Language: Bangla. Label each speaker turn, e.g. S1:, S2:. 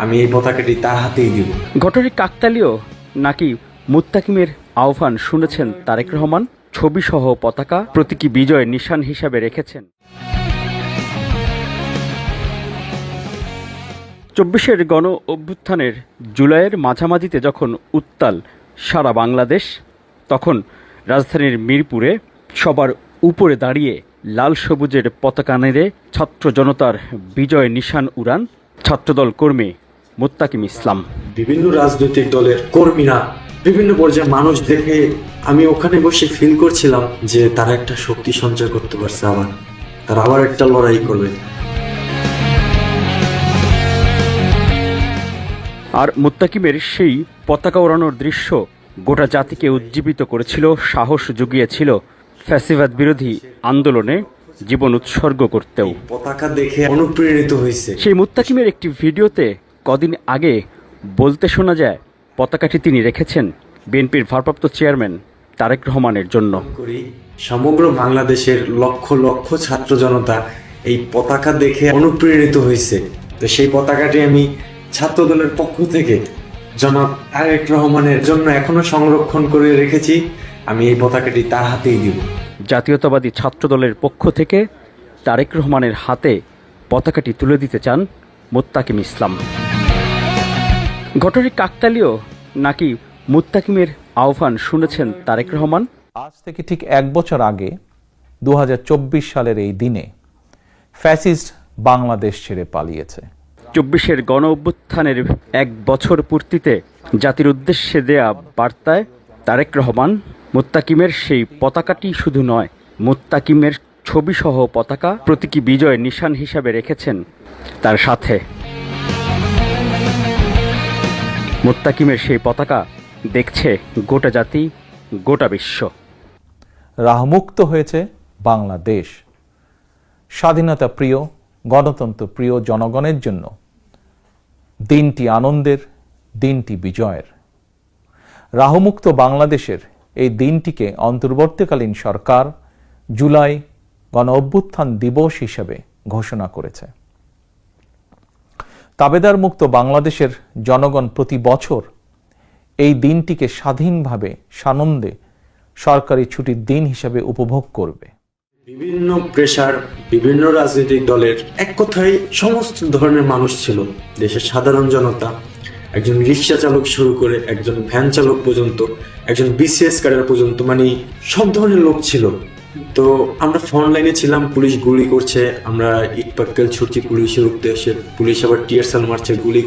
S1: আমি এই পতাকাটি তার হাতেই দিব।
S2: ঘটনাটি কাকতালীয় নাকি মুত্তাকিমের আহ্বান শুনেছেন তারেক রহমান? ছবিসহ পতাকা প্রতীকী বিজয়ের নিশান হিসাবে রেখেছেন। ২৪-এর গণ অভ্যুত্থানের জুলাইয়ের মাঝামাঝিতে যখন উত্তাল সারা বাংলাদেশ, তখন রাজধানীর মিরপুরে সবার উপরে দাঁড়িয়ে লাল সবুজের পতাকা নেড়ে ছাত্র জনতার বিজয় নিশান উড়ান ছাত্রদল কর্মী মুত্তাকিম ইসলাম।
S1: বিভিন্ন রাজনৈতিক দলের কর্মীরা, বিভিন্ন পর্যায়ের মানুষ দেখে আমি ওখানে বসে ফিল করছিলাম যে তারা একটা শক্তি সঞ্চয় করতে পারছে, তারা আবার একটা লড়াই করবে।
S2: আর মুত্তাকিমের সেই পতাকা ওড়ানোর দৃশ্য গোটা জাতিকে উজ্জীবিত করেছিল, সাহস জুগিয়েছিল ফ্যাসিবাদ বিরোধী আন্দোলনে জীবন উৎসর্গ করতেও।
S1: পতাকা দেখে অনুপ্রেরিত হয়েছে।
S2: সেই মুত্তাকিমের একটি ভিডিওতে কদিন আগে বলতে শোনা যায়, পতাকাটি তিনি রেখেছেন বিএনপির ভারপ্রাপ্ত চেয়ারম্যান তারেক রহমানের জন্য।
S1: সমগ্র বাংলাদেশের লক্ষ লক্ষ ছাত্র জনতা এই পতাকা দেখে অনুপ্রেরিত হয়েছে। তো সেই পতাকাটি আমি ছাত্রদলের পক্ষ থেকে জনাব তারেক রহমানের জন্য এখনো সংরক্ষণ করে রেখেছি। আমি এই পতাকাটি তার হাতেই দিব।
S2: জাতীয়তাবাদী ছাত্রদলের পক্ষ থেকে তারেক রহমানের হাতে পতাকাটি তুলে দিতে চান মুত্তাকিম ইসলাম। ঘটনাটি কাকতালীয় নাকি মুত্তাকিমের আহ্বান শুনেছেন তারেক রহমান?
S3: আজ থেকে ঠিক 1 বছর আগে 2024 সালের এই দিনে ফ্যাসিস্ট বাংলাদেশ ছেড়ে পালিয়েছে।
S2: ২৪-এর গণ অভ্যুত্থানের 1 বছর পূর্তিতে জাতির উদ্দেশ্যে দেয়া বার্তায় তারেক রহমান মুত্তাকিমের সেই পতাকাটি শুধু নয়, মুত্তাকিমের ছবিসহ পতাকা প্রতীকী বিজয়ের নিশান হিসাবে রেখেছেন তার সাথে। মুত্তাকিমের সেই পতাকা দেখছে গোটা জাতি, গোটা বিশ্ব।
S3: রাহমুক্ত হয়েছে বাংলাদেশ। স্বাধীনতা প্রিয়, গণতন্ত্র প্রিয় জনগণের জন্য দিনটি আনন্দের, দিনটি বিজয়ের। রাহমুক্ত বাংলাদেশের এই দিনটিকে অন্তর্বর্তীকালীন সরকার জুলাই গণ অভ্যুত্থান দিবস হিসেবে ঘোষণা করেছে। তাবেদার মুক্ত বাংলাদেশের জনগণ প্রতি বছর এই দিনটিকে স্বাধীনভাবে সানন্দে সরকারি ছুটির দিন হিসেবে উপভোগ করবে।
S1: বিভিন্ন পেশার, বিভিন্ন রাজনৈতিক দলের, এক কথায় সমস্ত ধরনের মানুষ ছিল। দেশের সাধারণ জনতা, একজন রিক্সা চালক শুরু করে একজন ভ্যান চালক পর্যন্ত, একজন বিসিএস ক্যাডার পর্যন্ত, মানে সব ধরনের লোক ছিল। তো আমরা ফ্রন্ট লাইনে ছিলাম, পুলিশ গুলি করছে, আমরা ইট পাটকেল ছুটছি পুলিশের উদ্দেশ্যে, পুলিশ আবার টিয়ার সেল মারছে, গুলি